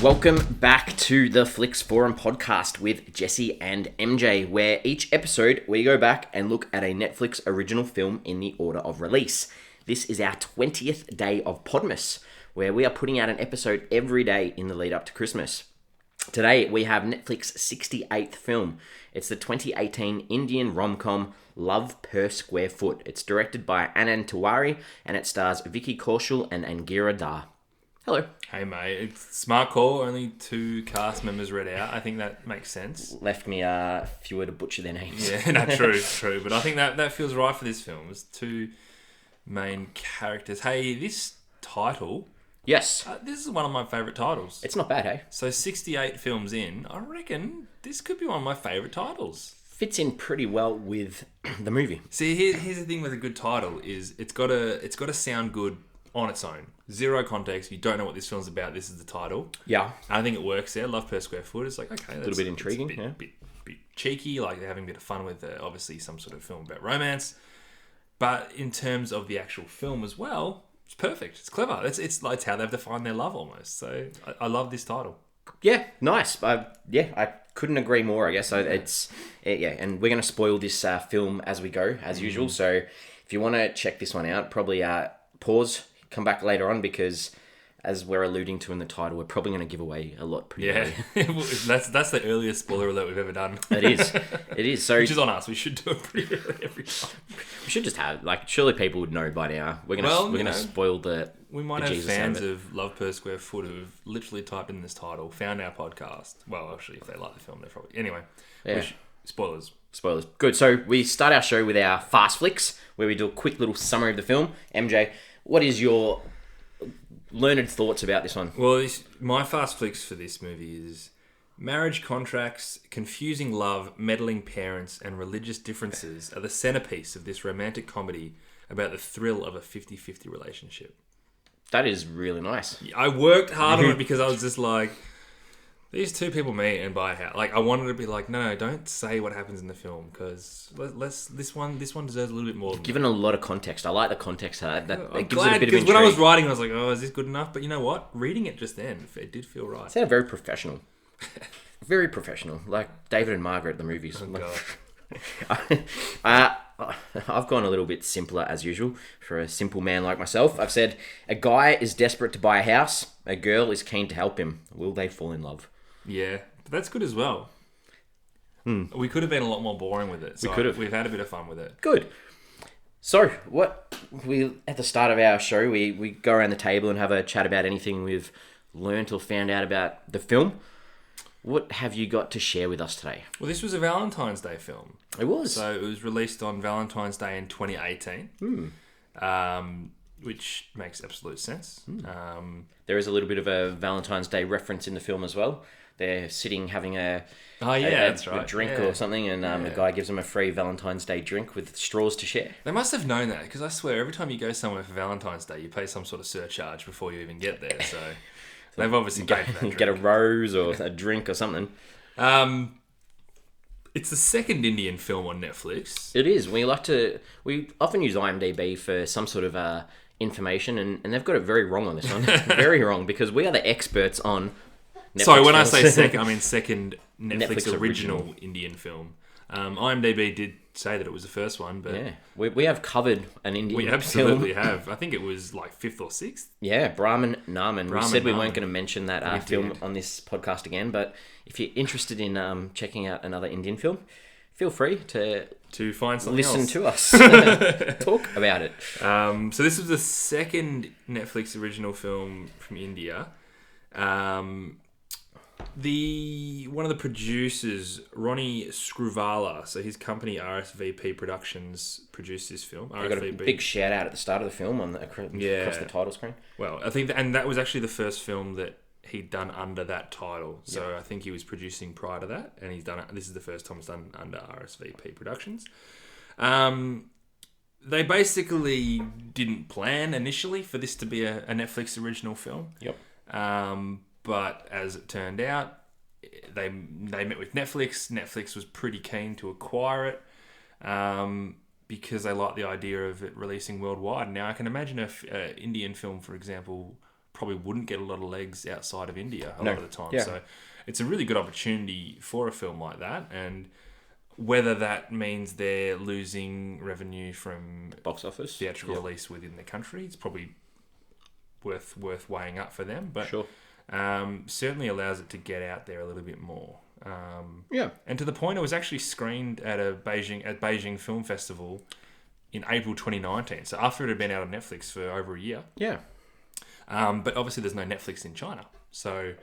Welcome back to the Flicks Forum podcast with Jesse and MJ, where each episode we go back and look at a Netflix original film in the order of release. This is our 20th day of Podmas, where we are putting out an episode every day in the lead up to Christmas. Today we have Netflix's 68th film. It's the 2018 Indian rom-com Love Per Square Foot. It's directed by Anand Tiwari and it stars Vicky, Kaushal and Angira Dhar. Hello. Hey mate, it's smart call. Only 2 cast members read out. I think that makes sense. Left me fewer to butcher their names. Yeah, no, true. But I think that feels right for this film. It's 2 main characters. Hey, this title. Yes. This is one of my favourite titles. It's not bad, hey? So 68 films in, I reckon this could be one of my favourite titles. Fits in pretty well with the movie. See, here's the thing with a good title is it's got to sound good on its own. Zero context. If you don't know what this film's about, this is the title. Yeah. I think it works there. Love Per Square Foot. It's like, okay, that's a little bit intriguing. A bit cheeky. Like they're having a bit of fun with obviously some sort of film about romance. But in terms of the actual film as well, it's perfect. It's clever. It's how they've defined their love almost. So I love this title. Yeah, nice. I couldn't agree more, I guess. So and we're going to spoil this film as we go, as usual. So if you want to check this one out, probably pause, come back later on, because as we're alluding to in the title, we're probably going to give away a lot pretty early. that's the earliest spoiler alert we've ever done. It is. So which is on us. We should do it pretty early every time. We should just have, surely people would know by now. We're going to spoil the We might have Jesus fans of Love Per Square Foot who've literally typed in this title, found our podcast. Well, actually, if they like the film, they're probably... Anyway, spoilers. Spoilers. Good. So we start our show with our Fast Flicks, where we do a quick little summary of the film. MJ, what is your learned thoughts about this one? Well, my Fast Flicks for this movie is marriage contracts, confusing love, meddling parents, and religious differences are the centerpiece of this romantic comedy about the thrill of a 50-50 relationship. That is really nice. I worked hard on it because I was just like, these 2 people meet and buy a house. I wanted to be like, no, don't say what happens in the film, because this one deserves a little bit more. Given a lot of context. I like the context. It gives it a bit of intrigue. intrigue. When I was writing, I was like, oh, is this good enough? But you know what? Reading it just then, it did feel right. It sounded very professional. Very professional. Like David and Margaret, the movies. Oh, God. I've gone a little bit simpler as usual for a simple man like myself. I've said, a guy is desperate to buy a house. A girl is keen to help him. Will they fall in love? Yeah, but that's good as well. We could have been a lot more boring with it. So we've had a bit of fun with it. Good. So, at the start of our show, we go around the table and have a chat about anything we've learnt or found out about the film. What have you got to share with us today? Well, this was a Valentine's Day film. It was. So it was released on Valentine's Day in 2018, which makes absolute sense. There is a little bit of a Valentine's Day reference in the film as well. They're sitting having that's right. a drink or something, and the guy gives them a free Valentine's Day drink with straws to share. They must have known that, because I swear every time you go somewhere for Valentine's Day, you pay some sort of surcharge before you even get there. So they've obviously paid for that drink. Get a rose or a drink or something. It's the second Indian film on Netflix. It is. We often use IMDb for some sort of information, and they've got it very wrong on this one. Very wrong, because we are the experts on Netflix. Sorry, when films. I say second, I mean second Netflix original Indian film. IMDb did say that it was the first one, but yeah, we have covered an Indian film. We absolutely have. I think it was like 5th or 6th. Yeah, Brahman Naman. We said we weren't going to mention that film on this podcast again, but if you're interested in checking out another Indian film, feel free to find something listen to us talk about it. So this was the second Netflix original film from India. One of the producers, Ronnie Screwvala, so his company RSVP Productions produced this film. I got a big shout out at the start of the film across the title screen. Well, I think and that was actually the first film that he'd done under that title. So I think he was producing prior to that, and he's done it. This is the first time it's done under RSVP Productions. They basically didn't plan initially for this to be a Netflix original film. Yep. But as it turned out, they met with Netflix. Netflix was pretty keen to acquire it because they liked the idea of it releasing worldwide. Now, I can imagine if an Indian film, for example, probably wouldn't get a lot of legs outside of India a No. lot of the time. Yeah. So it's a really good opportunity for a film like that. And whether that means they're losing revenue from Box office. theatrical release within the country, it's probably worth weighing up for them. But Sure. certainly allows it to get out there a little bit more. Yeah. And to the point, it was actually screened at Beijing Film Festival in April 2019. So after it had been out on Netflix for over a year. Yeah. But obviously there's no Netflix in China. So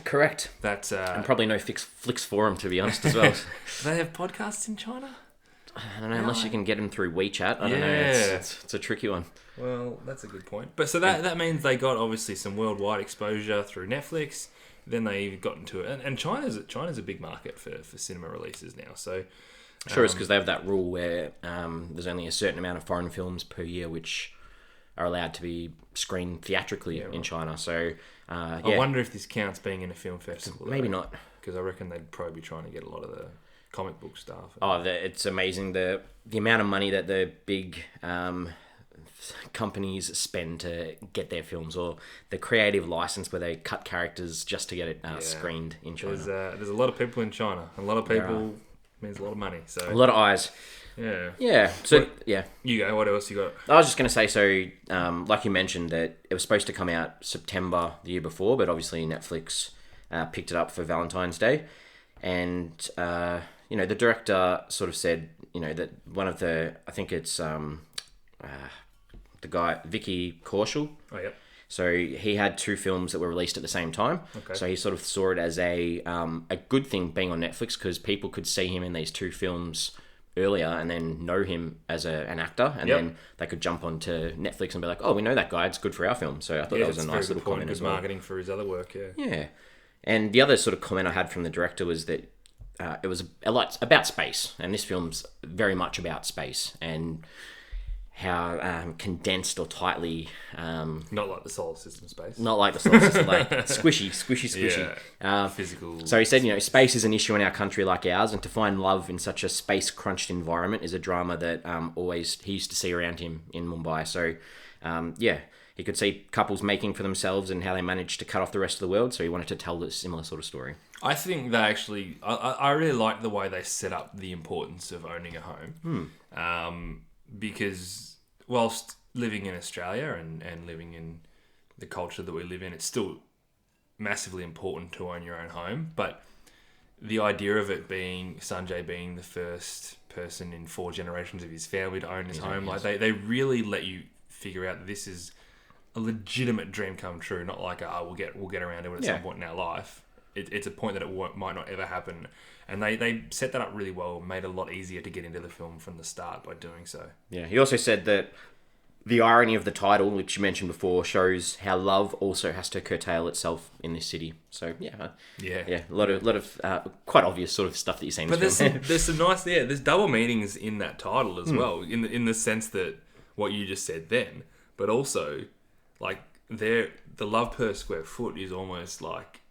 Correct. that's... And probably no Flix Forum, to be honest, as well. do they have podcasts in China? I don't know, unless you can get them through WeChat. I don't know. It's a tricky one. Well, that's a good point. But so that means they got obviously some worldwide exposure through Netflix. Then they got into it. And China's a big market for cinema releases now. So Sure, it's because they have that rule where there's only a certain amount of foreign films per year which are allowed to be screened theatrically in China. So, I wonder if this counts being in a film festival. Maybe not. Because I reckon they'd probably be trying to get a lot of the comic book stuff. It's amazing the amount of money that the big companies spend to get their films, or the creative license where they cut characters just to get it screened in China. There's a lot of people in China. A lot of people means a lot of money. So a lot of eyes. Yeah. Yeah. So you go. What else you got? I was just going to say, so like you mentioned, that it was supposed to come out September the year before, but obviously Netflix picked it up for Valentine's Day, and the director sort of said, that one of the, I think it's the guy Vicky Kaushal. Oh yeah. So he had two films that were released at the same time. Okay. So he sort of saw it as a good thing being on Netflix, because people could see him in these two films earlier and then know him as an actor, and then they could jump onto Netflix and be like, oh, we know that guy, it's good for our film. So I thought that was a nice little comment as well. Marketing for his other work, Yeah. And the other sort of comment I had from the director was that it was a lot about space, and this film's very much about space and how condensed or tightly... not like the solar system space. Not like the solar system, like squishy. Yeah, physical... So he said, space is an issue in our country like ours, and to find love in such a space-crunched environment is a drama that he used to see around him in Mumbai. So, he could see couples making for themselves and how they managed to cut off the rest of the world, so he wanted to tell a similar sort of story. I think they actually... I really like the way they set up the importance of owning a home. Because whilst living in Australia and living in the culture that we live in, it's still massively important to own your own home. But the idea of it being Sanjay being the first person in 4 generations of his family to own his home, like they really let you figure out that this is a legitimate dream come true, not like we'll get around to it at some point in our life. It's a point that it might not ever happen. And they set that up really well, made it a lot easier to get into the film from the start by doing so. Yeah, he also said that the irony of the title, which you mentioned before, shows how love also has to curtail itself in this city. So, a lot of quite obvious sort of stuff that you're saying. But there's some nice, there's double meanings in that title as well, in the sense that what you just said then, but also, like, the love per square foot is almost like,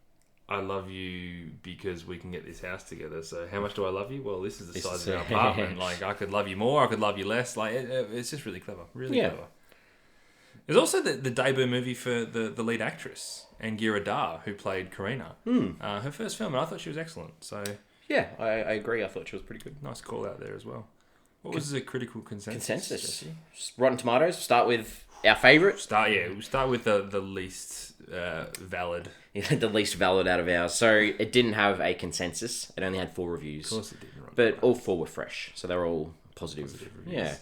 I love you because we can get this house together. So how much do I love you? Well, this is the size of our apartment. Like, I could love you more, I could love you less. Like, it's just really clever. Really clever. There's also the debut movie for the lead actress, Angira Dhar, who played Karina. Her first film, and I thought she was excellent. So yeah, I agree. I thought she was pretty good. Nice call out there as well. What was the critical consensus? Rotten Tomatoes. Start with our favourite. We'll start with the least valid. The least valid out of ours. So it didn't have a consensus. It only had 4 reviews. Of course it didn't. But all 4 were fresh. So they were all positive reviews. Yeah.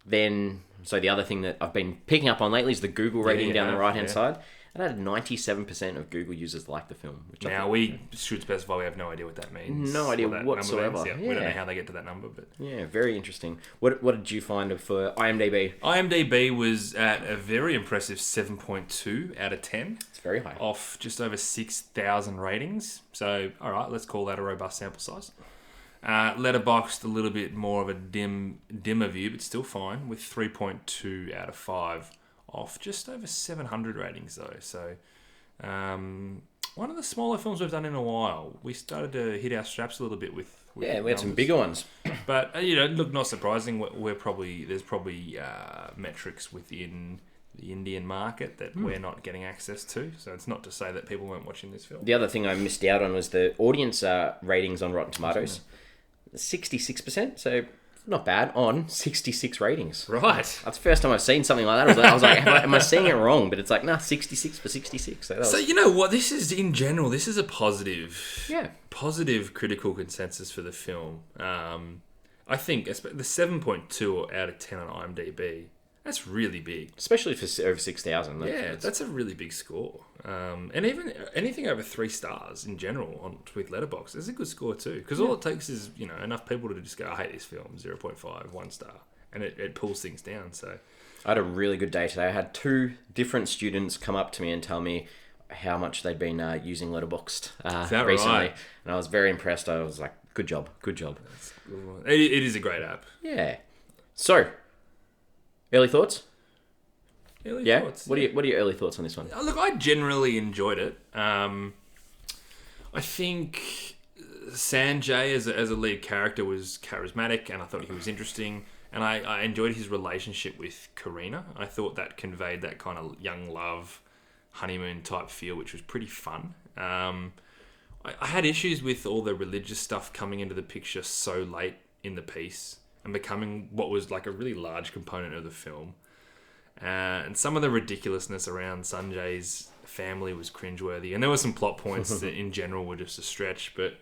Then, so the other thing that I've been picking up on lately is the Google rating down the right-hand side. It had 97% of Google users like the film. Which we should specify we have no idea what that means. No idea whatsoever. We don't know how they get to that number. But yeah, very interesting. What did you find for IMDb? IMDb was at a very impressive 7.2 out of 10. It's very high. Off just over 6,000 ratings. So, all right, let's call that a robust sample size. Letterboxd, a little bit more of a dimmer view, but still fine, with 3.2 out of 5. Off just over 700 ratings though, so one of the smaller films we've done in a while. We started to hit our straps a little bit with we had some bigger ones, but look, not surprising. There's probably metrics within the Indian market that we're not getting access to. So it's not to say that people weren't watching this film. The other thing I missed out on was the audience ratings on Rotten Tomatoes. 66%, so not bad on 66 ratings. Right. That's the first time I've seen something like that. I was like, am I seeing it wrong? But it's like, 66 for 66. So you know what? This is, in general, this is a positive critical consensus for the film. I think the 7.2 out of 10 on IMDb, that's really big. Especially for over 6,000. That's a really big score. And even anything over 3 stars in general with Letterboxd is a good score too. Because all it takes is, enough people to just go, I hate this film, 0.5, 1 star. And it pulls things down. So I had a really good day today. I had 2 different students come up to me and tell me how much they'd been using Letterboxd recently. Right? And I was very impressed. I was like, good job. It is a great app. Yeah. So, early thoughts? Early thoughts. What are your early thoughts on this one? Look, I generally enjoyed it. I think Sanjay as a lead character was charismatic, and I thought he was interesting. And I enjoyed his relationship with Karina. I thought that conveyed that kind of young love, honeymoon type feel, which was pretty fun. I had issues with all the religious stuff coming into the picture so late in the piece and becoming what was like a really large component of the film. And some of the ridiculousness around Sanjay's family was cringeworthy. And there were some plot points that in general were just a stretch. But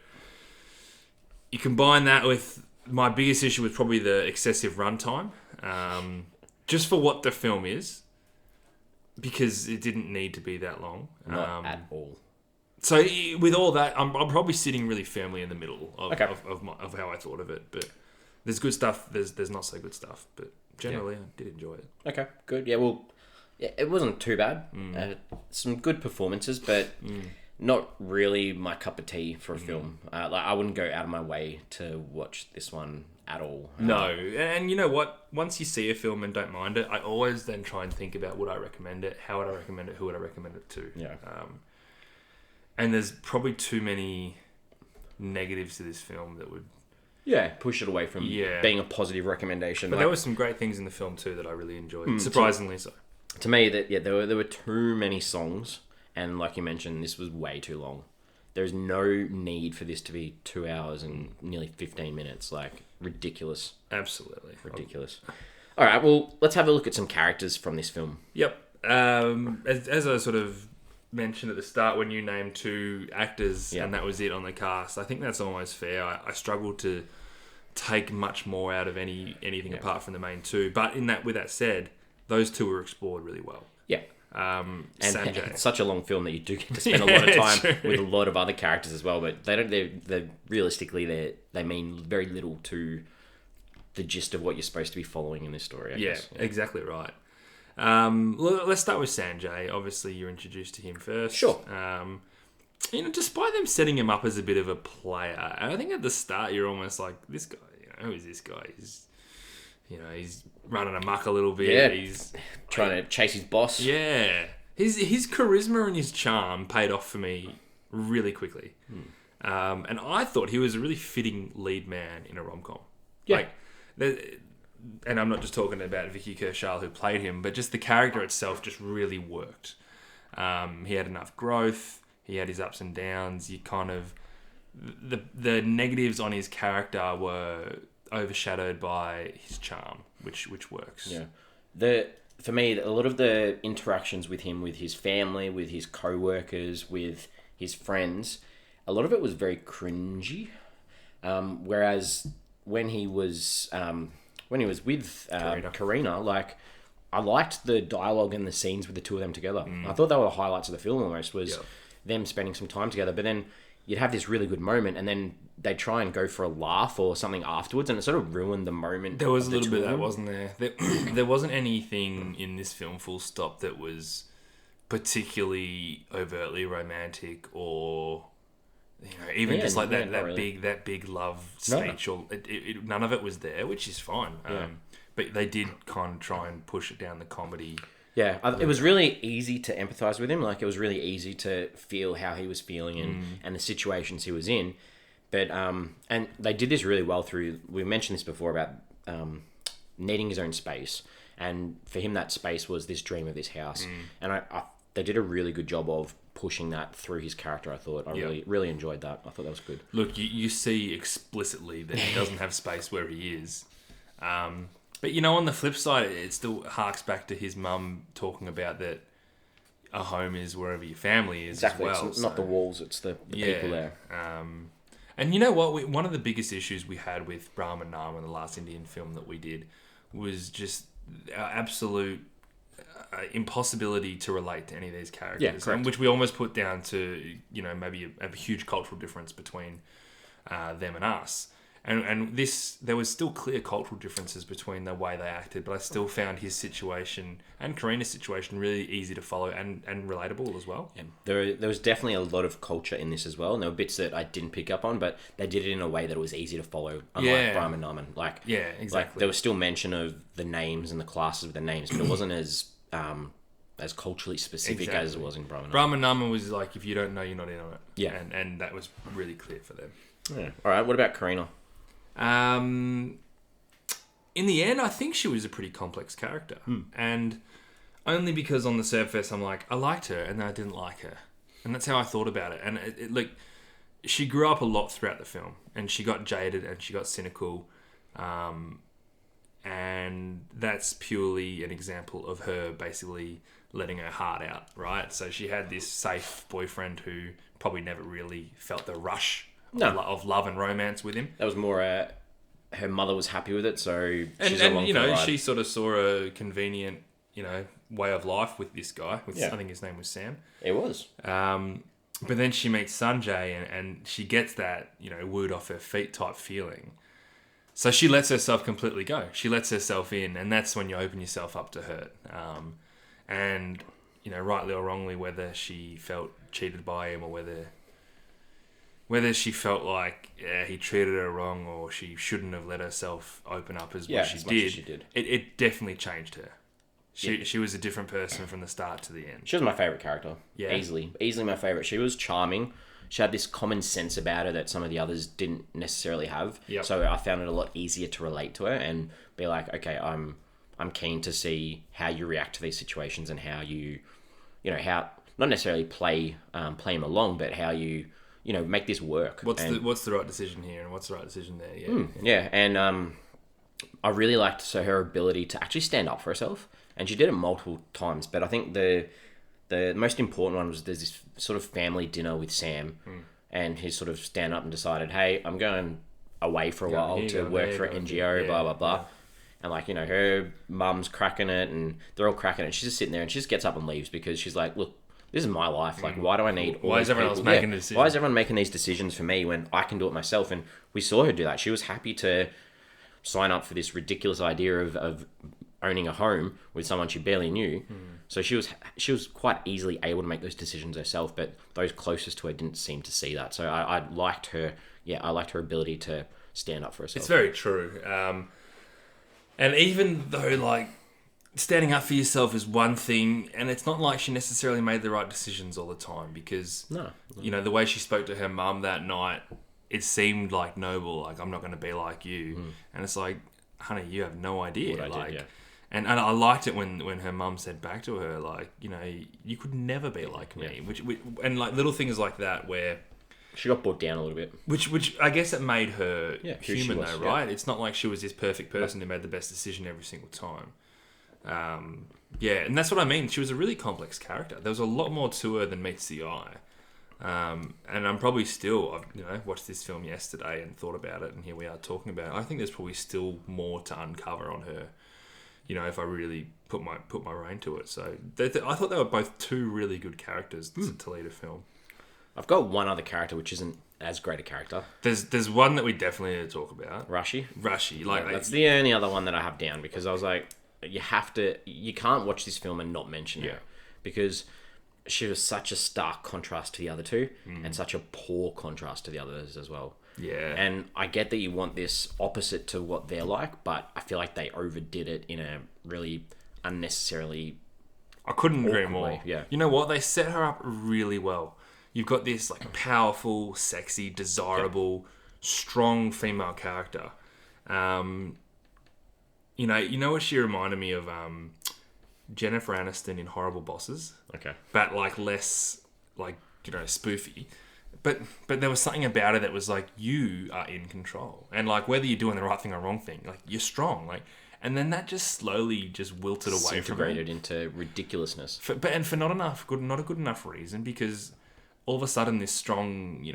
you combine that with my biggest issue was probably the excessive runtime. Just for what the film is. Because it didn't need to be that long. Not at all. So with all that, I'm probably sitting really firmly in the middle of how I thought of it. But there's good stuff. There's not so good stuff. But generally, I did enjoy it. Okay, good. Yeah, well, it wasn't too bad. Some good performances, but not really my cup of tea for a film. I wouldn't go out of my way to watch this one at all. No, and you know what? Once you see a film and don't mind it, I always then try and think about would I recommend it, how would I recommend it, who would I recommend it to. Yeah. And there's probably too many negatives to this film that would push it away from being a positive recommendation. But there were some great things in the film too that I really enjoyed, surprisingly so. To me, there were too many songs, and like you mentioned, this was way too long. There's no need for this to be 2 hours and nearly 15 minutes. Like, ridiculous. Absolutely. Ridiculous. All right, well, let's have a look at some characters from this film. Yep. As I sort of mentioned at the start when you named 2 actors and that was it on the cast, I think that's almost fair. I struggled to take much more out of anything apart from the main 2. But with that said, those 2 were explored really well. Yeah. And Sanjay. It's such a long film that you do get to spend a lot of time with a lot of other characters as well, but they realistically they mean very little to the gist of what you're supposed to be following in this story, I guess. Exactly right. Let's start with Sanjay. Obviously, you're introduced to him first. Sure. Despite them setting him up as a bit of a player, I think at the start you're almost like, this guy, who is this guy? He's running amok a little bit. Yeah, he's trying to chase his boss. Yeah. His charisma and his charm paid off for me really quickly. And I thought he was a really fitting lead man in a rom-com. Yeah. And I'm not just talking about Vicky Kaushal who played him, but just the character itself just really worked. He had enough growth. He had his ups and downs. You kind of... The negatives on his character were overshadowed by his charm, which works. Yeah. For me, a lot of the interactions with him, with his family, with his co-workers, with his friends, a lot of it was very cringy. Whereas when he was with Karina, like, I liked the dialogue and the scenes with the 2 of them together. I thought they were the highlights of the film almost, was them spending some time together. But then you'd have this really good moment, and then they'd try and go for a laugh or something afterwards, and it sort of ruined the moment. There was a little bit of that, wasn't there? There wasn't anything in this film, full stop, that was particularly overtly romantic or... even just like that big love speech, or none of it was there, which is fine. But they did kind of try and push it down the comedy. Yeah, it was really easy to empathise with him. Like, it was really easy to feel how he was feeling and the situations he was in. But and they did this really well through. We mentioned this before about needing his own space, and for him that space was this dream of this house, and they did a really good job of pushing that through his character. I thought I really enjoyed that. I thought that was good. Look, you see explicitly that he doesn't have space where he is. But, on the flip side, it still harks back to his mum talking about that a home is wherever your family is Exactly. as well. It's not the walls, it's the people there. And you know what? One of the biggest issues we had with Brahma Nama, the last Indian film that we did, was just our absolute impossibility to relate to any of these characters. Correct. Which we almost put down to, maybe a huge cultural difference between them and us. And there was still clear cultural differences between the way they acted, but I still found his situation and Karina's situation really easy to follow and relatable as well. Yeah. There was definitely a lot of culture in this as well, and there were bits that I didn't pick up on, but they did it in a way that it was easy to follow, unlike Brahman Naman. Exactly. Like, there was still mention of the names and the classes of the names, but it wasn't as culturally specific as it was in Brahman Naman. Brahman Naman was like, if you don't know, you're not in on it. Yeah. And that was really clear for them. Yeah. All right, what about Karina? In the end, I think she was a pretty complex character. And only because on the surface, I'm like, I liked her, and then I didn't like her. And that's how I thought about it. And she grew up a lot throughout the film, and she got jaded, and she got cynical. And that's purely an example of her basically letting her heart out, right? So she had this safe boyfriend who probably never really felt the rush of love and romance with him. That was more her mother was happy with it, so she's along for the ride. She sort of saw a convenient, way of life with this guy. I think his name was Sam. It was. But then she meets Sanjay and she gets that, wooed off her feet type feeling. So she lets herself completely go. She lets herself in, and that's when you open yourself up to hurt. And, rightly or wrongly, whether she felt cheated by him or whether she felt like he treated her wrong or she shouldn't have let herself open up as much as she did. It definitely changed her. She was a different person from the start to the end. She was my favourite character. Yeah. Easily my favourite. She was charming. She had this common sense about her that some of the others didn't necessarily have. Yep. So I found it a lot easier to relate to her and be like, okay, I'm keen to see how you react to these situations and how you, how not necessarily play him along, but how you, make this work. What's the right decision here and what's the right decision there? Yeah. Yeah, and I really liked her ability to actually stand up for herself, and she did it multiple times. But I think the most important one was there's this sort of family dinner with Sam, and he sort of stand up and decided, hey, I'm going away for a while to work for an NGO, blah, blah, blah. Yeah. And her mum's cracking it, and they're all cracking it. She's just sitting there, and she just gets up and leaves because she's like, look, this is my life. Like, why do I need all Why these is everyone people? else making decisions? Why is everyone making these decisions for me when I can do it myself? And we saw her do that. She was happy to sign up for this ridiculous idea of owning a home with someone she barely knew. So she was quite easily able to make those decisions herself, but those closest to her didn't seem to see that. So I liked her. Yeah, I liked her ability to stand up for herself. It's very true. And even though, standing up for yourself is one thing, and it's not like she necessarily made the right decisions all the time because, the way she spoke to her mum that night, it seemed like noble, like, I'm not going to be like you. And it's like, honey, you have no idea. What I did, yeah. And I liked it when her mum said back to her, you could never be like me. Which little things like that where... She got brought down a little bit. Which I guess it made her human though, right? Yeah. It's not like she was this perfect person who made the best decision every single time. And that's what I mean. She was a really complex character. There was a lot more to her than meets the eye. And I'm probably still, I've watched this film yesterday and thought about it, and here we are talking about it. I think there's probably still more to uncover on her, if I really put my brain to it. So I thought they were both two really good characters to lead a film. I've got one other character which isn't as great a character. There's one that we definitely need to talk about. Rashi. That's the only other one that I have down because I was like, you can't watch this film and not mention her because she was such a stark contrast to the other two and such a poor contrast to the others as well. Yeah. And I get that you want this opposite to what they're like, but I feel like they overdid it in a really unnecessarily... I couldn't agree more. Way. Yeah. You know what? They set her up really well. You've got this powerful, sexy, desirable, strong female character. you know what she reminded me of? Jennifer Aniston in Horrible Bosses. Okay. But like less like, spoofy. But there was something about her that was like, you are in control. And like whether you're doing the right thing or wrong thing, like you're strong. Like, and then that just slowly just wilted away from her. Integrated into ridiculousness. For not a good enough reason, because all of a sudden this strong,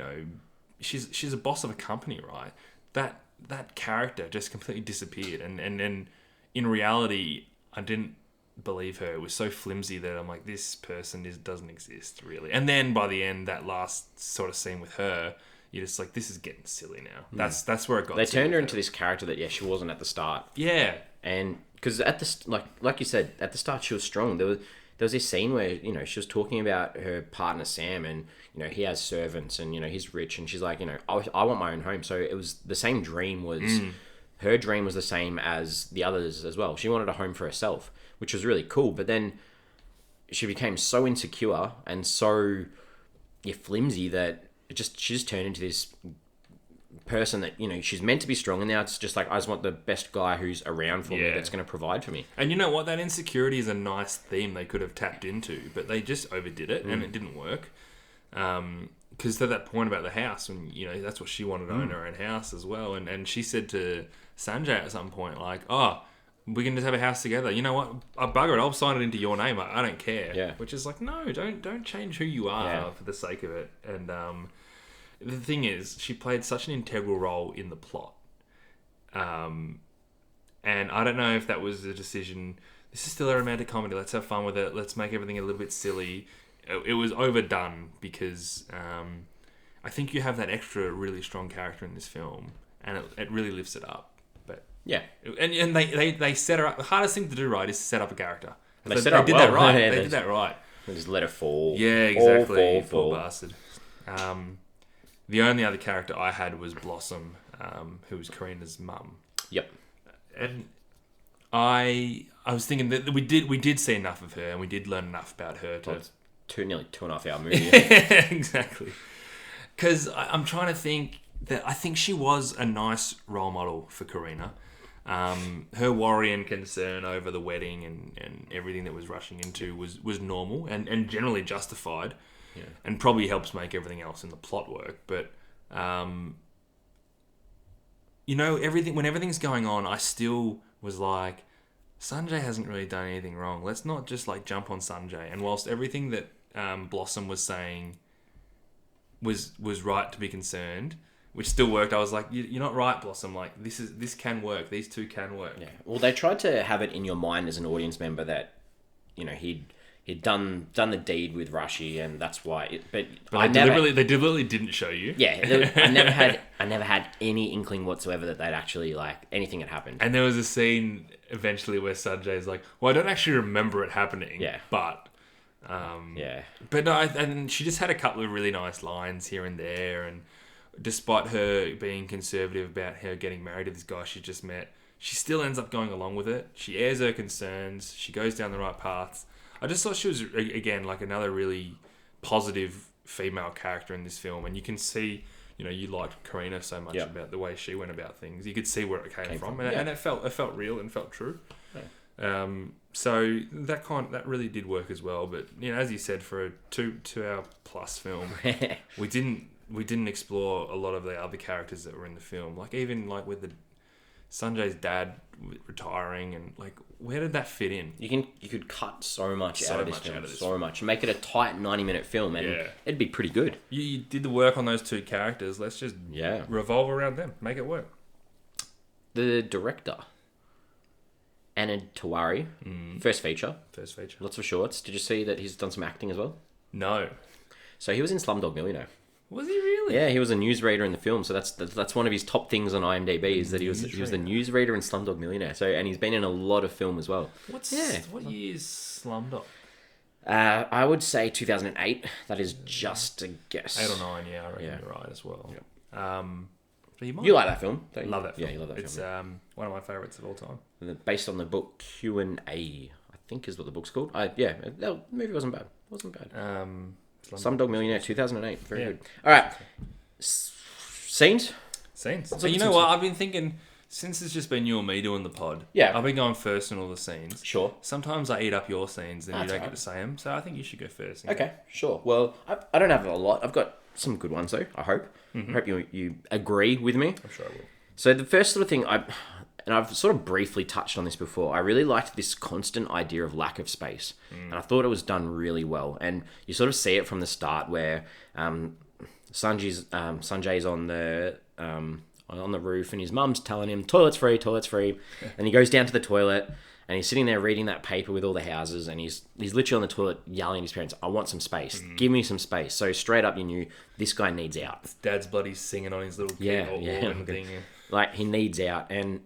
she's a boss of a company, right? That character just completely disappeared. And then in reality, I didn't believe her. It was so flimsy that I'm like, this person doesn't exist really. And then by the end, that last sort of scene with her, you're just like, this is getting silly now. That's where it got. They turned her into this character that she wasn't at the start. Yeah, and because at the like you said, at the start she was strong. There was this scene where she was talking about her partner Sam, and he has servants, and he's rich, and she's like, I want my own home. So it was the same dream was. Her dream was the same as the others as well. She wanted a home for herself, which was really cool. But then she became so insecure and so flimsy that she just turned into this person that, she's meant to be strong. And now it's just like, I just want the best guy who's around for me that's going to provide for me. And you know what? That insecurity is a nice theme they could have tapped into, but they just overdid it and it didn't work. Because to that point about the house, and that's what she wanted to own her own house as well. And she said to Sanjay at some point, like, "Oh, we can just have a house together. You know what? I bugger it. I'll sign it into your name. I don't care." Yeah. Which is like, no, don't change who you are for the sake of it. And the thing is, she played such an integral role in the plot. And I don't know if that was a decision. This is still a romantic comedy. Let's have fun with it. Let's make everything a little bit silly. It was overdone because I think you have that extra really strong character in this film, and it really lifts it up. But yeah, and they set her up. The hardest thing to do right is to set up a character. They did that right. They did that right. They just let her fall. Yeah, exactly. Fall. Poor bastard. The only other character I had was Blossom, who was Karina's mum. Yep. And I was thinking that we did see enough of her, and we did learn enough about her to. Nearly 2.5 hour movie. Exactly. Because I'm trying to think that I think she was a nice role model for Karina. Her worry and concern over the wedding and everything that was rushing into was normal and generally justified, and probably helps make everything else in the plot work. But when everything's going on, I still was like, Sanjay hasn't really done anything wrong. Let's not just jump on Sanjay. And whilst everything that Blossom was saying was right to be concerned, which still worked, I was like, you're not right, Blossom. Like this can work. These two can work. Yeah. Well, they tried to have it in your mind as an audience member that he'd done the deed with Rashi, and that's why. But they deliberately didn't show you. Yeah, I never had any inkling whatsoever that they'd actually anything had happened. And there was a scene eventually where Sanjay's like, "Well, I don't actually remember it happening." Yeah, but. But no, and she just had a couple of really nice lines here and there, and despite her being conservative about her getting married to this guy she just met, she still ends up going along with it. She airs her concerns. She goes down the right paths. I just thought she was, again, another really positive female character in this film, and you can see, you liked Karina so much about the way she went about things. You could see where it came from. And it felt real and felt true. Yeah. So that really did work as well. But as you said, for a 2-hour plus film, we didn't explore a lot of the other characters that were in the film. Even with the Sanjay's dad retiring, and where did that fit in? You could cut so much out of this film, so much, make it a tight 90-minute film, and it'd be pretty good. You did the work on those two characters. Let's just revolve around them, make it work. The director, Anand Tiwari, first feature. Lots of shorts. Did you see that he's done some acting as well? No. So he was in Slumdog Millionaire. Was he really? Yeah, he was a newsreader in the film. So that's one of his top things on IMDb is that he was the newsreader in Slumdog Millionaire. So and he's been in a lot of film as well. What year is Slumdog? I would say 2008. That is just a guess. 8 or 9. Yeah, I reckon you're right as well. Yeah. You like that film? Don't you? Love that film. Yeah, you love that film. It's one of my favourites of all time. Based on the book Q&A, I think is what the book's called. The movie wasn't bad. Slumdog Millionaire, 2008. Very good. All right. Scenes? So you know what? I've been thinking Since it's just been you and me doing the pod, Yeah. I've been going first in all the scenes. Sure. Sometimes I eat up your scenes and you That's don't all get to say them, so I think you should go first. Okay, sure. Well, I don't have a lot. I've got some good ones though. I hope. I hope you agree with me. I'm sure I will. So the first sort of thing and I've sort of briefly touched on this before. I really liked this constant idea of lack of space, and I thought it was done really well. And you sort of see it from the start where Sanjay's on the roof, and his mum's telling him toilet's free, and he goes down to the toilet, and he's sitting there reading that paper with all the houses, and he's literally on the toilet yelling at his parents, "I want some space, give me some space." So straight up, you knew this guy needs out. His dad's bloody singing on his little organ thing. Like he needs out, and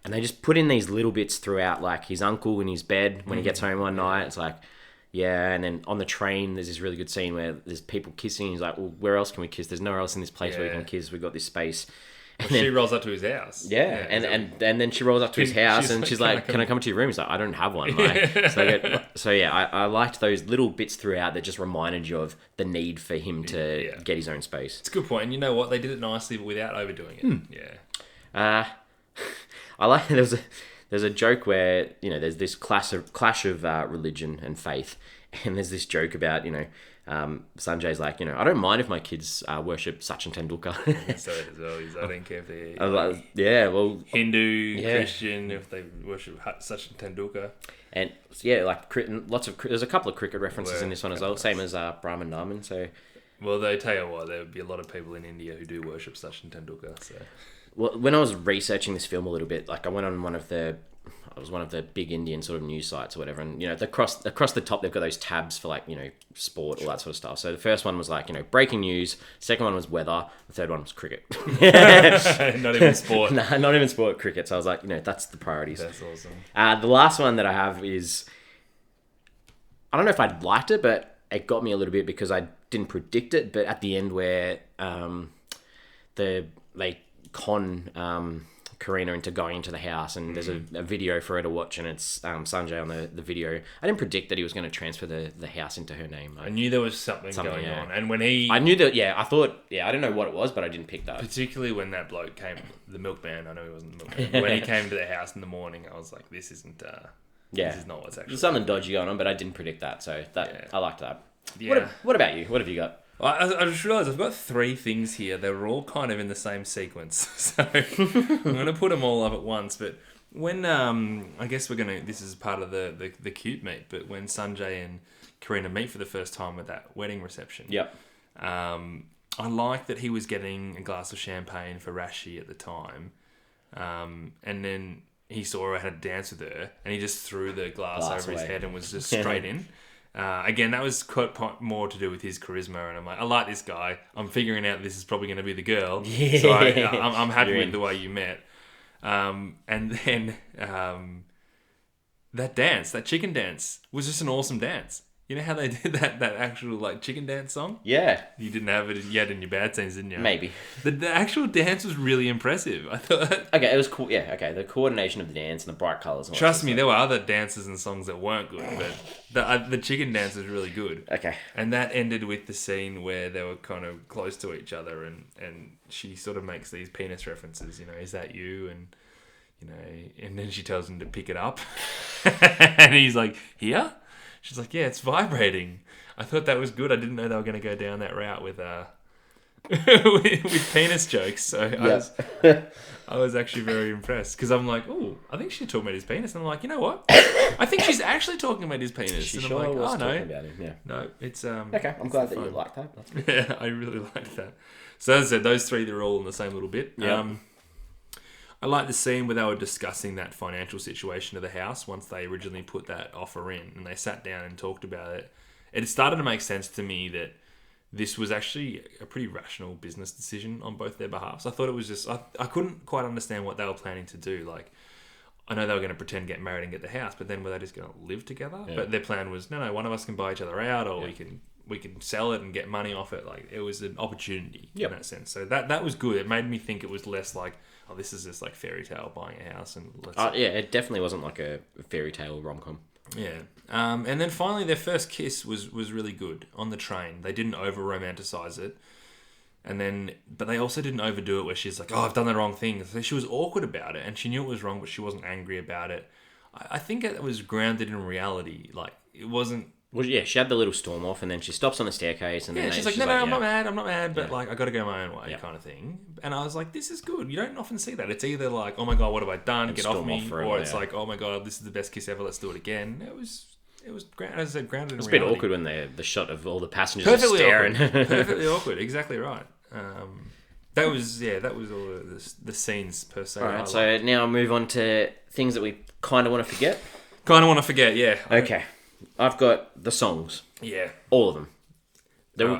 they just put in these little bits throughout, like his uncle in his bed when he gets home one night. It's like, yeah, and then on the train, there's this really good scene where there's people kissing. He's like, well, where else can we kiss? There's nowhere else in this place where we can kiss. We've got this space. Well, she rolls up to his house. Yeah, and then she rolls up to his house, and she's like, "Can I come to your room?" He's like, "I don't have one." Like, so I liked those little bits throughout that just reminded you of the need for him to get his own space. It's a good point, and you know what? They did it nicely, but without overdoing it. Yeah. I like there's a joke where there's this clash of religion and faith, and there's this joke about Sanjay's like, I don't mind if my kids worship Sachin Tendulkar. So as well, I don't care if they're I was like, yeah, well, Hindu, Christian, if they worship Sachin Tendulkar. And yeah, like there's a couple of cricket references in this one as well, same as Brahman Naman. So, well, they tell you what, there would be a lot of people in India who do worship Sachin Tendulkar. So, well, when I was researching this film a little bit, like I went on one of the big Indian sort of news sites or whatever, and across the top they've got those tabs for like sport, all that sort of stuff. So the first one was like breaking news, second one was weather, the third one was cricket. Not even sport. Nah, not even sport, cricket. So I was like, that's the priorities. That's awesome. The last one that I have is, I don't know if I liked it, but it got me a little bit because I didn't predict it. But at the end where they con Karina into going into the house, and there's a video for her to watch, and it's Sanjay on the video. I didn't predict that he was going to transfer the house into her name. I knew there was something going on, and when I knew that, I thought, I don't know what it was, but I didn't pick that. Particularly when that bloke came, the milkman. I know he wasn't the milkman. When he came to the house in the morning, I was like, this isn't. This is not what's actually. There's something dodgy going on, but I didn't predict that, so I liked that. Yeah. What about you? What have you got? I just realised I've got 3 things here. They were all kind of in the same sequence. So I'm going to put them all up at once. But when, I guess this is part of the cute meet, but when Sanjay and Karina meet for the first time at that wedding reception. Yep. I like that he was getting a glass of champagne for Rashi at the time. And then he saw her, had a dance with her, and he just threw the glass over his head and was just straight in. Again, that was quite more to do with his charisma, and I'm like, I like this guy. I'm figuring out this is probably going to be the girl, so I'm happy with the way you met. And then that chicken dance was just an awesome dance. You know how they did that actual like chicken dance song? Yeah. You didn't have it yet in your bad scenes, didn't you? Maybe. The actual dance was really impressive, I thought. Okay, it was cool. Yeah, okay. The coordination of the dance and the bright colours. Trust me, there were other dances and songs that weren't good, but the chicken dance was really good. Okay. And that ended with the scene where they were kind of close to each other, and she sort of makes these penis references, is that you? And, and then she tells him to pick it up. And he's like, here? She's like, yeah, it's vibrating. I thought that was good. I didn't know they were going to go down that route with with penis jokes. So I was actually very impressed because I'm like, oh, I think she's talking about his penis. And I'm like, you know what? I think she's actually talking about his penis. She and I'm sure like, was oh talking about him. Yeah. No, it's okay. I'm glad that you liked that. Yeah, I really liked that. So as I said, those 3 they're all in the same little bit. Yeah. I like the scene where they were discussing that financial situation of the house once they originally put that offer in, and they sat down and talked about it. It started to make sense to me that this was actually a pretty rational business decision on both their behalves. I thought it was just... I couldn't quite understand what they were planning to do. Like, I know they were going to pretend get married and get the house, but then were they just going to live together? Yeah. But their plan was, no, one of us can buy each other out, or we can sell it and get money off it. Like, it was an opportunity in that sense. So that was good. It made me think it was less like, oh, this is just like fairy tale buying a house. And it definitely wasn't like a fairy tale rom-com. Yeah. And then finally their first kiss was really good on the train. They didn't over-romanticize it. But they also didn't overdo it where she's like, oh, I've done the wrong thing. So she was awkward about it, and she knew it was wrong, but she wasn't angry about it. I think it was grounded in reality. Like, it wasn't... Well, yeah, she had the little storm off, and then she stops on the staircase, and then she's like, no, I'm not mad, but like, I got to go my own way, kind of thing. And I was like, this is good. You don't often see that. It's either like, oh my god, what have I done? Get off me, or it's like, oh my god, this is the best kiss ever. Let's do it again. It was as I said, grounded in reality. It's a bit awkward when the shot of all the passengers are staring. Perfectly awkward. Exactly right. That was all the scenes per se. All right, so now I'll move on to things that we kind of want to forget. Yeah. Okay. I've got the songs. Yeah. All of them.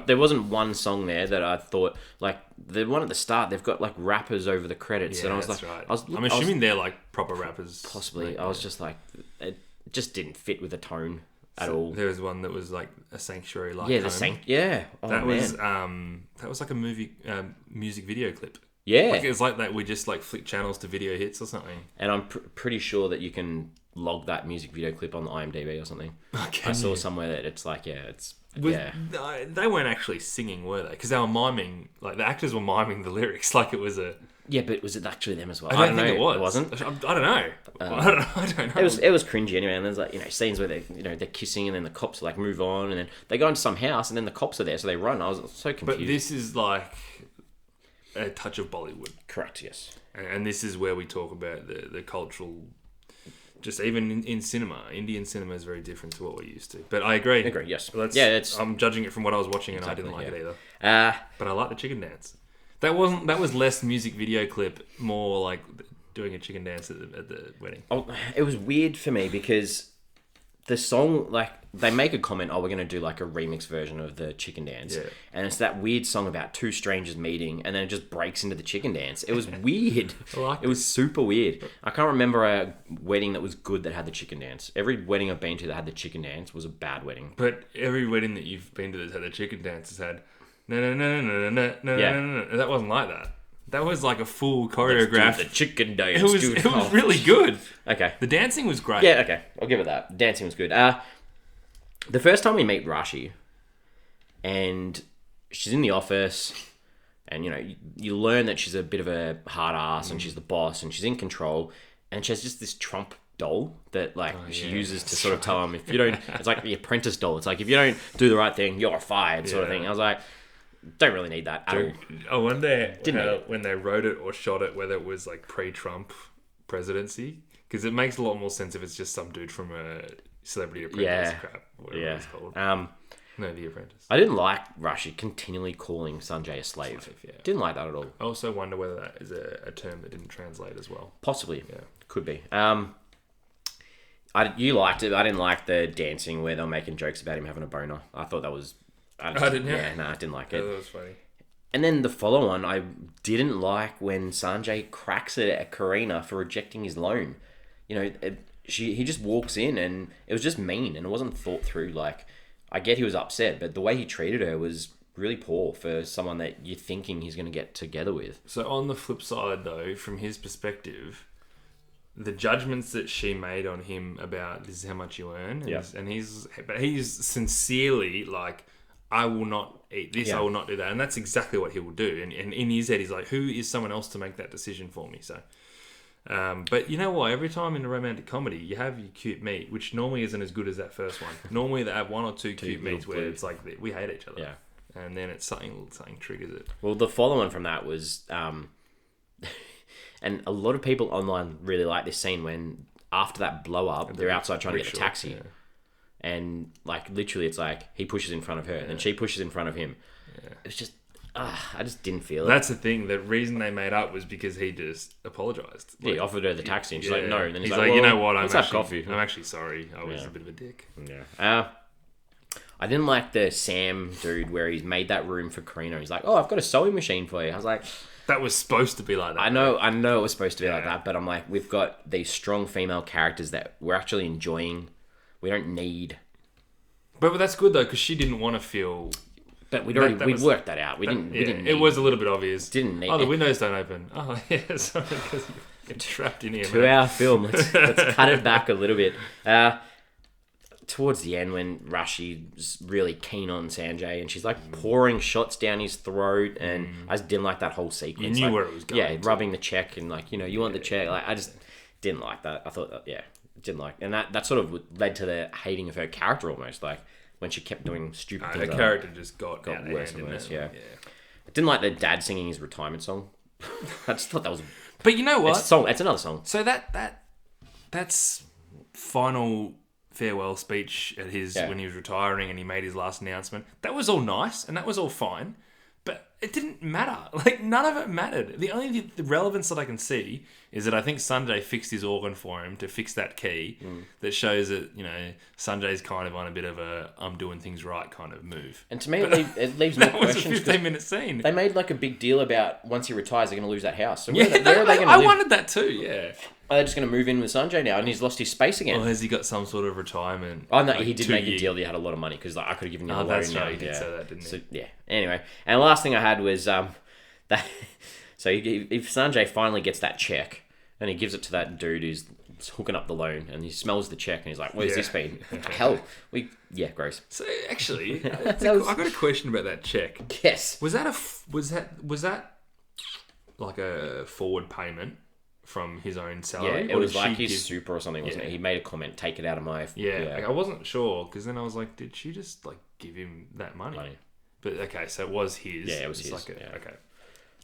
There wasn't one song there that I thought, like, the one at the start, they've got, like, rappers over the credits. Yeah, and I was that's like... right. I'm assuming they're, like, proper rappers. Possibly. I was just like... It just didn't fit with the tone at all. There was one that was, like, a sanctuary like Yeah, home. Yeah. Oh, that man. was like a movie music video clip. Yeah. Like, it's like that we just, like, flick channels to video hits or something. And I'm pretty sure that you can log that music video clip on the IMDb or something. I saw somewhere that it's like, they weren't actually singing, were they? Because they were miming, like the actors were miming the lyrics like it was a... Yeah, but was it actually them as well? I don't think it was. It wasn't? I don't know. I don't know. It was cringy anyway, and there's like, scenes where they're kissing and then the cops like move on and then they go into some house and then the cops are there, so they run. I was so confused. But this is like a touch of Bollywood. Correct, yes. And this is where we talk about the cultural... Just even in cinema, Indian cinema is very different to what we're used to. But I agree. Yes. I'm judging it from what I was watching, and I didn't like it either. But I like the chicken dance. That was less music video clip, more like doing a chicken dance at the wedding. Oh, it was weird for me because the song, like, they make a comment, we're going to do like a remix version of the chicken dance. Yeah. And it's that weird song about two strangers meeting and then it just breaks into the chicken dance. It was weird. It was super weird. I can't remember a wedding that was good that had the chicken dance. Every wedding I've been to that had the chicken dance was a bad wedding. But every wedding that you've been to that's had the chicken dance has had no. That wasn't like that. That was like a full choreographed... The chicken dance. It was really good. Okay. The dancing was great. Yeah, okay. I'll give it that. Dancing was good. The first time we meet Rashi, and she's in the office, and, you learn that she's a bit of a hard ass, and she's the boss, and she's in control, and she has just this Trump doll that, like, she uses to sort of tell him, if you don't... It's like the apprentice doll. It's like, if you don't do the right thing, you're fired, sort of thing. I was like... Don't really need that at all. I wonder when they wrote it or shot it, whether it was like pre-Trump presidency, because it makes a lot more sense if it's just some dude from a Celebrity Apprentice crap, whatever it's called. No, The Apprentice. I didn't like Rashi continually calling Sanjay a slave. Didn't like that at all. I also wonder whether that is a term that didn't translate as well. Possibly. Yeah. Could be. You liked it. I didn't like the dancing where they were making jokes about him having a boner. I thought that was... I didn't like it. That was funny. And then the follow-on, I didn't like when Sanjay cracks it at Karina for rejecting his loan. He just walks in and it was just mean and it wasn't thought through. Like, I get he was upset, but the way he treated her was really poor for someone that you're thinking he's going to get together with. So on the flip side, though, from his perspective, the judgments that she made on him about this is how much you earn, and he's sincerely like, I will not eat this, I will not do that. And that's exactly what he will do. And in his head, he's like, who is someone else to make that decision for me? So, but you know what? Every time in a romantic comedy, you have your cute meet, which normally isn't as good as that first one. Normally they have one or two cute meets where it's like, we hate each other. Yeah. And then it's something triggers it. Well, the follow-on from that was, and a lot of people online really like this scene when after that blow up, they're outside trying to get a taxi. Yeah. And, like, literally it's like, he pushes in front of her, and then she pushes in front of him. Yeah. It was just, I just didn't feel it. That's the thing. The reason they made up was because he just apologised. Like, he offered her the taxi, and she's like, no. And then he's like, well, you know what, let's have coffee. I'm actually sorry. I was a bit of a dick. Yeah. I didn't like the Sam dude where he's made that room for Karina. He's like, I've got a sewing machine for you. I was like... That was supposed to be like that. I know it was supposed to be like that, but I'm like, we've got these strong female characters that we're actually enjoying. We don't need... But that's good, though, because she didn't want to feel... But we'd worked that out. We didn't need... It was a little bit obvious. Didn't need... the windows don't open. Oh, yeah, sorry, because you're trapped in here, 2-hour film. Let's cut it back a little bit. towards the end when Rashi's really keen on Sanjay and she's like pouring shots down his throat, and I just didn't like that whole sequence. You knew like, where it was going. Yeah, rubbing the check and like, you want the check. Like, I just didn't like that. I thought that, didn't like, and that sort of led to the hating of her character almost. Like when she kept doing stupid things. Her character just got worse and worse. Yeah. I didn't like the dad singing his retirement song. I just thought that was. But you know what? It's another song. So that's final farewell speech at his when he was retiring and he made his last announcement. That was all nice and that was all fine, but it didn't matter. Like, none of it mattered. The relevance that I can see is that I think Sanjay fixed his organ for him to fix that key that shows that, Sanjay's kind of on a bit of a I'm doing things right kind of move. And to me, it leaves more questions. That was a 15-minute scene. They made like a big deal about once he retires, they're going to lose that house. So where are they going to live? I wanted that too, yeah. Are they just going to move in with Sanjay now and he's lost his space again? Or has he got some sort of retirement? Oh, no, he did make a deal that he had a lot of money because I could have given you a loan. That's right, he did say that, didn't he? So, yeah. Anyway, and the last thing I had was that. So if Sanjay finally gets that check and he gives it to that dude who's hooking up the loan and he smells the check and he's like, "Where's this been? What the hell?" Gross. So actually, I got a question about that check. Yes. Was that like a forward payment from his own salary? Yeah, it was like his super or something, wasn't it? He made a comment, "Take it out of my..." Yeah. Like, I wasn't sure because then I was like, did she just like give him that money? But okay, so it was his. Yeah, it was his. Okay.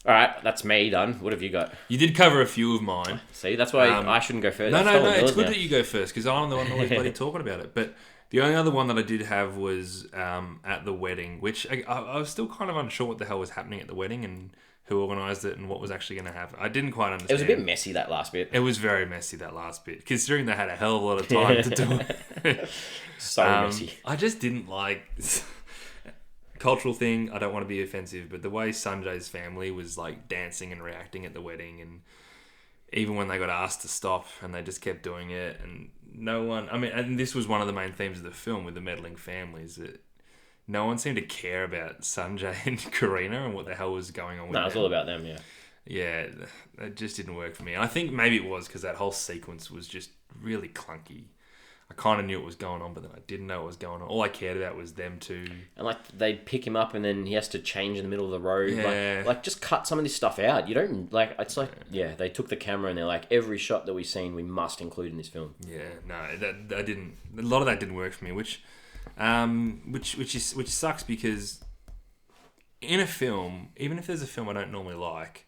All right, that's me done. What have you got? You did cover a few of mine. See, that's why I shouldn't go first. No, it's good that you go first because I'm the one always bloody talking about it. But the only other one that I did have was at the wedding, which I was still kind of unsure what the hell was happening at the wedding and who organised it and what was actually going to happen. I didn't quite understand. It was a bit messy, that last bit. It was very messy, that last bit, considering they had a hell of a lot of time to do it. So messy. I just didn't like... Cultural thing, I don't want to be offensive, but the way Sanjay's family was like dancing and reacting at the wedding, and even when they got asked to stop and they just kept doing it, and no one... I mean, and this was one of the main themes of the film with the meddling families, that no one seemed to care about Sanjay and Karina and what the hell was going on with them. No, it's all about them, yeah. Yeah, it just didn't work for me. I think maybe it was because that whole sequence was just really clunky. I kind of knew what was going on, but then I didn't know what was going on. All I cared about was them two. And like they pick him up, and then he has to change in the middle of the road. Yeah. Like just cut some of this stuff out. You don't like. It's like they took the camera and they're like, every shot that we've seen, we must include in this film. Yeah, no, that I didn't. A lot of that didn't work for me, which sucks because in a film, even if there's a film I don't normally like,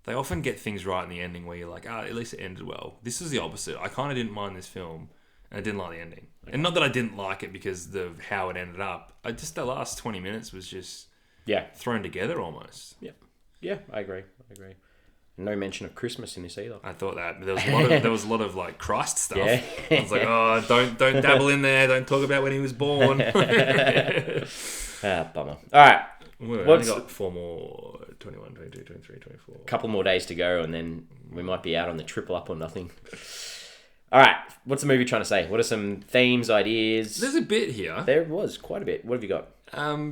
they often get things right in the ending where you're like, at least it ended well. This is the opposite. I kind of didn't mind this film. I didn't like the ending. Okay. And not that I didn't like it because of how it ended up. The last 20 minutes was just thrown together almost. Yeah. Yeah, I agree. No mention of Christmas in this either. I thought that. There was a lot of like Christ stuff. Yeah. I was like, oh, don't dabble in there. Don't talk about when he was born. Bummer. All right. We've only got 4 more. 21, 22, 23, 24. A couple more days to go and then we might be out on the triple up or nothing. All right, what's the movie trying to say? What are some themes, ideas? There's a bit here. There was quite a bit. What have you got?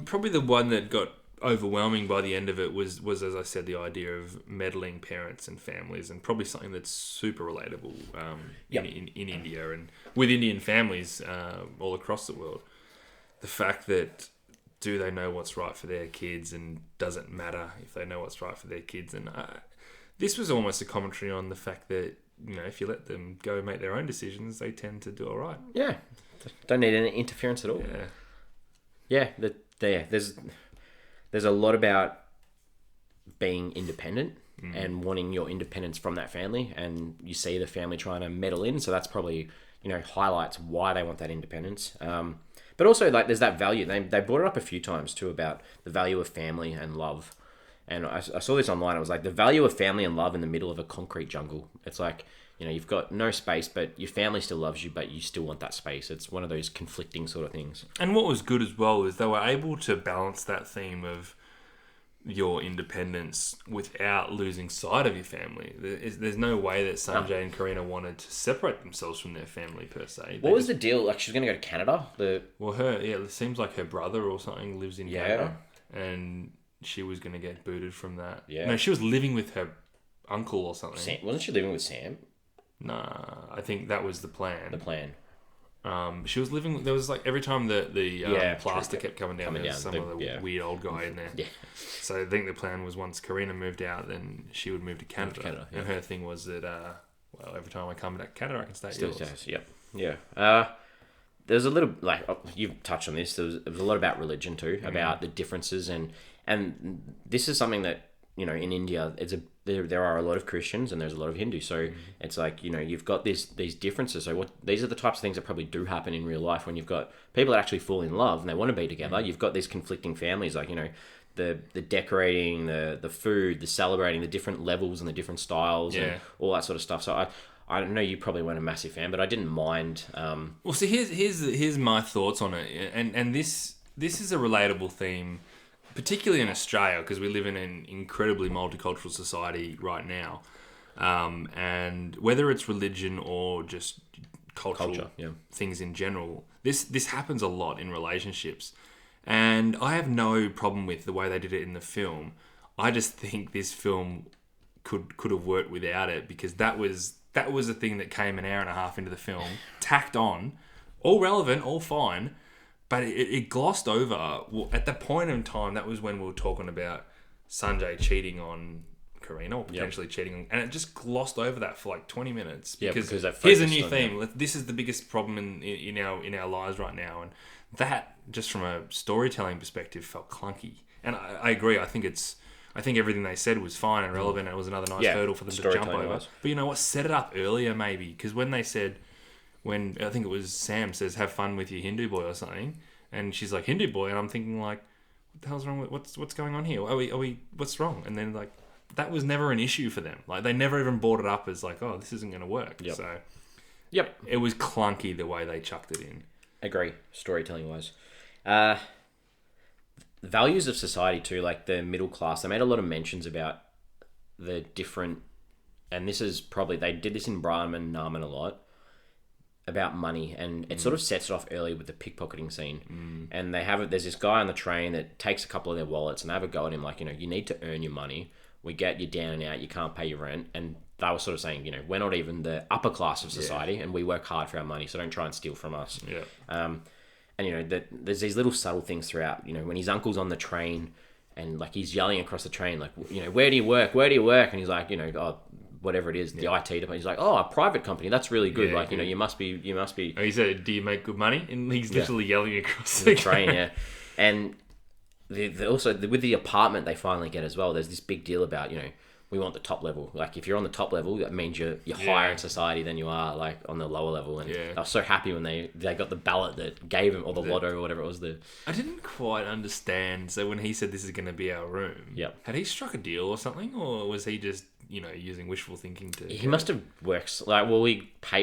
Probably the one that got overwhelming by the end of it was as I said, the idea of meddling parents and families, and probably something that's super relatable in India and with Indian families all across the world. The fact that do they know what's right for their kids, and does it matter if they know what's right for their kids? And this was almost a commentary on the fact that, if you let them go make their own decisions, they tend to do all right. Yeah. Don't need any interference at all. Yeah. There's a lot about being independent and wanting your independence from that family, and you see the family trying to meddle in, so that's probably, highlights why they want that independence. But also, like, there's that value. They brought it up a few times, too, about the value of family and love. And I saw this online. It was like the value of family and love in the middle of a concrete jungle. It's like, you've got no space, but your family still loves you, but you still want that space. It's one of those conflicting sort of things. And what was good as well is they were able to balance that theme of your independence without losing sight of your family. There's no way that Sanjay and Karina wanted to separate themselves from their family per se. What was the deal? Like, she's going to go to Canada? It seems like her brother or something lives in Canada. And she was going to get booted from that. Yeah. No, she was living with her uncle or something. Wasn't she living with Sam? Nah, I think that was the plan. She was living. There was like every time the plaster kept coming down, there was some other weird old guy in there. Yeah. So I think the plan was once Karina moved out, then she would move to Canada. And her thing was that every time I come to Canada, I can stay at yours. Yep. Yeah. There's a little you've touched on this. There was a lot about religion too, about the differences, and this is something that in India there are a lot of Christians and there's a lot of Hindus. So it's like you've got these differences. So these are the types of things that probably do happen in real life when you've got people that actually fall in love and they want to be together. You've got these conflicting families, like the decorating, the food, the celebrating, the different levels and the different styles and all that sort of stuff. So I know you probably weren't a massive fan, but I didn't mind. Well, see, here's my thoughts on it, and this is a relatable theme, particularly in Australia, because we live in an incredibly multicultural society right now, and whether it's religion or just culture things in general, this happens a lot in relationships, and I have no problem with the way they did it in the film. I just think this film could have worked without it, because that was a thing that came an hour and a half into the film, tacked on, all relevant, all fine, but it glossed over. Well, at the point in time, that was when we were talking about Sanjay cheating on Karina, or potentially cheating on, and it just glossed over that for like 20 minutes. Because here's a new theme. This is the biggest problem in our lives right now, and that, just from a storytelling perspective, felt clunky. And I agree. I think everything they said was fine and relevant. It was another nice hurdle for them to jump over. But you know what? Set it up earlier, maybe. Because when I think it was Sam says, "Have fun with your Hindu boy" or something, and she's like, "Hindu boy," and I'm thinking like, "What the hell's wrong with what's going on here? Are we what's wrong?" And then like, that was never an issue for them. Like, they never even brought it up as like, "Oh, this isn't going to work." Yep. So, it was clunky the way they chucked it in. Agree, storytelling wise. Values of society too, like the middle class. They made a lot of mentions about the different, and this is probably, they did this in Brahman Naman a lot, about money, and it sort of sets it off early with the pickpocketing scene. And there's this guy on the train that takes a couple of their wallets and they have a go at him like, you need to earn your money. We get you down and out, you can't pay your rent. And they were sort of saying, we're not even the upper class of society and we work hard for our money, so don't try and steal from us. And there's these little subtle things throughout. When his uncle's on the train, and like he's yelling across the train, like, where do you work? Where do you work? And he's like, oh, whatever it is, the IT department. He's like, oh, a private company. That's really good. Like, you must be. Oh, he said, do you make good money? And he's literally yelling across the train. Yeah, and also with the apartment they finally get as well. There's this big deal about we want the top level. Like, if you're on the top level, that means you're higher in society than you are like on the lower level. And I was so happy when they got the ballot that gave him, or the lotto or whatever it was. I didn't quite understand. So when he said this is going to be our room, had he struck a deal or something, or was he just using wishful thinking to? He must have worked like, well,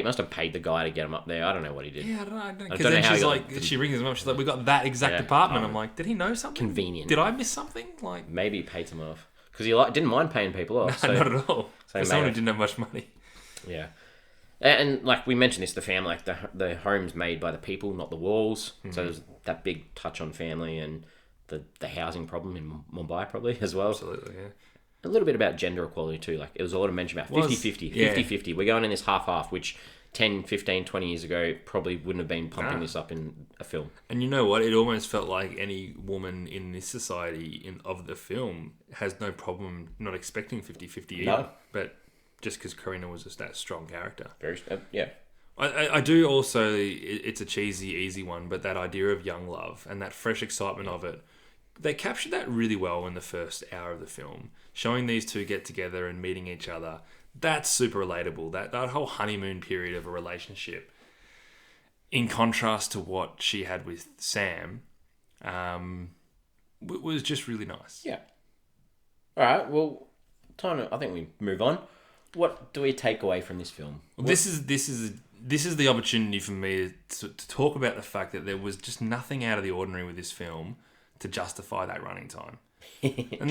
must have paid the guy to get him up there. I don't know what he did. Yeah, I don't know. Because then she's like, she rings him up. She's like, we got that exact apartment. I'm like, did he know something? Convenient. Did I miss something? Like, maybe he paid someone off. Because he didn't mind paying people off. No, not at all. For someone who didn't have much money. Yeah. And like we mentioned this, the family, like the home's made by the people, not the walls. So there's that big touch on family and the housing problem in Mumbai probably as well. Absolutely, yeah. A little bit about gender equality too. Like, it was a lot of mention about 50-50. 50-50. We're going in this half-half, which 10, 15, 20 years ago probably wouldn't have been pumping this up in a film. And you know what? It almost felt like any woman in this society of the film has no problem not expecting 50-50 either. No. But just because Karina was just that strong character. Very, I do also, it's a cheesy, easy one, but that idea of young love and that fresh excitement of it, they captured that really well in the first hour of the film. Showing these two get together and meeting each other. That's super relatable. That whole honeymoon period of a relationship, in contrast to what she had with Sam, was just really nice. Yeah. All right. Well, I think we move on. What do we take away from this film? Well, this is the opportunity for me to talk about the fact that there was just nothing out of the ordinary with this film to justify that running time. and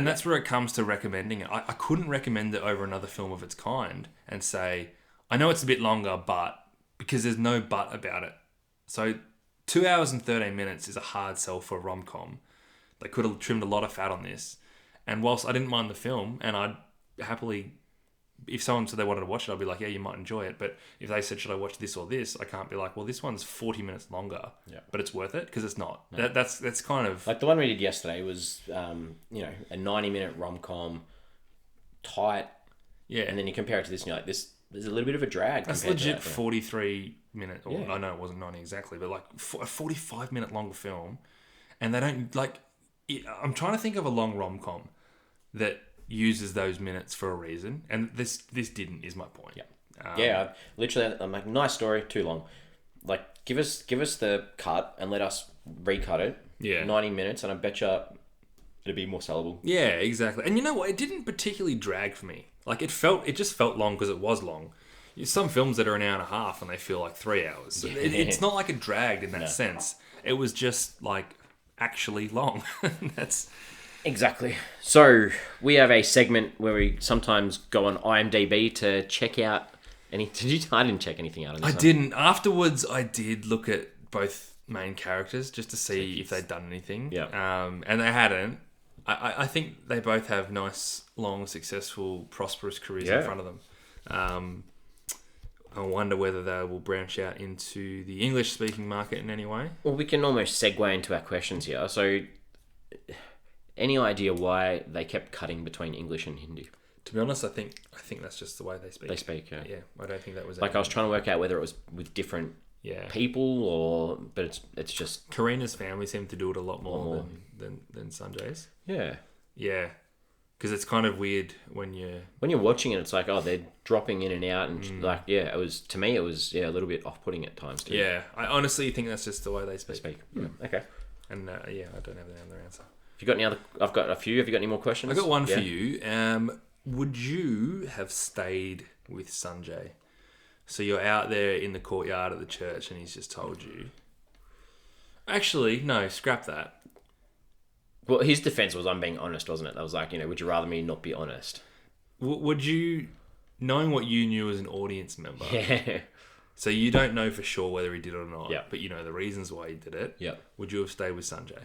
that's where it comes to recommending it. I couldn't recommend it over another film of its kind and say, I know it's a bit longer, but because there's no but about it. So 2 hours and 13 minutes is a hard sell for a rom-com. They could have trimmed a lot of fat on this. And whilst I didn't mind the film, and I'd happily if someone said they wanted to watch it, I'd be like, yeah, you might enjoy it. But if they said, should I watch this or this? I can't be like, well, this one's 40 minutes longer, but it's worth it, because it's not. No. That's kind of... Like the one we did yesterday was, a 90-minute rom-com, tight. Yeah. And then you compare it to this and you're like, there's a little bit of a drag. That's legit 43 minutes. Or, I know it wasn't 90 exactly, but like a 45-minute long film. And they don't, like... I'm trying to think of a long rom-com that uses those minutes for a reason, and this didn't, is my point. Literally, I'm like, nice story, too long. Like, give us the cut and let us recut it. 90 minutes, and I bet you it'd be more sellable. Yeah, exactly. And you know what? It didn't particularly drag for me. Like, it just felt long because it was long. Some films that are an hour and a half and they feel like 3 hours. It's not like it dragged in that sense. It was just like actually long. That's exactly. So we have a segment where we sometimes go on IMDb to check out any. I didn't check anything out on this. I didn't. Afterwards, I did look at both main characters just to see if they'd done anything. Yeah. And they hadn't. I think they both have nice, long, successful, prosperous careers in front of them. I wonder whether they will branch out into the English-speaking market in any way. Well, we can almost segue into our questions here. So, any idea why they kept cutting between English and Hindi? To be honest, I think that's just the way they speak. They speak, yeah. Yeah, I don't think that was... Like, I was trying to work out whether it was with different people but it's just... Karina's family seemed to do it a lot more than Sanjay's. Yeah. Yeah. Because it's kind of weird when you're watching it, it's like, oh, they're dropping in and out, and it was, to me, it was a little bit off-putting at times too. Yeah, I honestly think that's just the way they speak. Yeah. Okay. And I don't have the other answer. Have you got any other? I've got a few. Have you got any more questions? I got one for you. Would you have stayed with Sanjay? So you're out there in the courtyard at the church, and he's just told you. Actually, no, scrap that. Well, his defense was, I'm being honest, wasn't it? That was like, would you rather me not be honest? Would you, knowing what you knew as an audience member, yeah. So you don't know for sure whether he did it or not, yeah. but you know the reasons why he did it, yeah. Would you have stayed with Sanjay?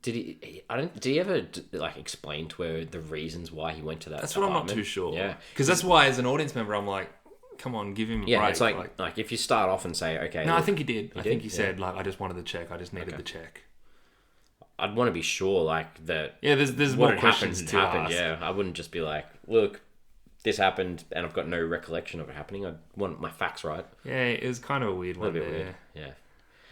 Did he ever like explain to her the reasons why he went to that That's apartment? what I'm not too sure. Yeah. Because that's why, as an audience member, I'm like, come on, give him a break. Yeah, it's like if you start off and say, okay... No, look, I think he did. I think he said, I just wanted the check. I just needed the check. I'd want to be sure, that... Yeah, there's what more questions to ask. Yeah, I wouldn't just be like, look, this happened, and I've got no recollection of it happening. I want my facts right. Yeah, it was kind of a weird one there. Weird. Yeah.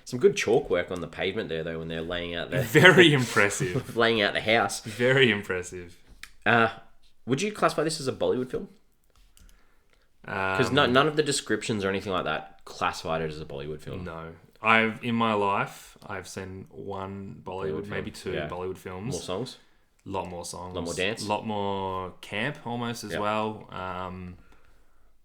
Some good chalk work on the pavement there, though, when they're laying out the... Very impressive. laying out the house. Very impressive. Would you classify this as a Bollywood film? Because none of the descriptions or anything like that classified it as a Bollywood film. No. In my life, I've seen one Bollywood maybe two Bollywood films. More songs? A lot more songs. A lot more dance? A lot more camp, almost, as well.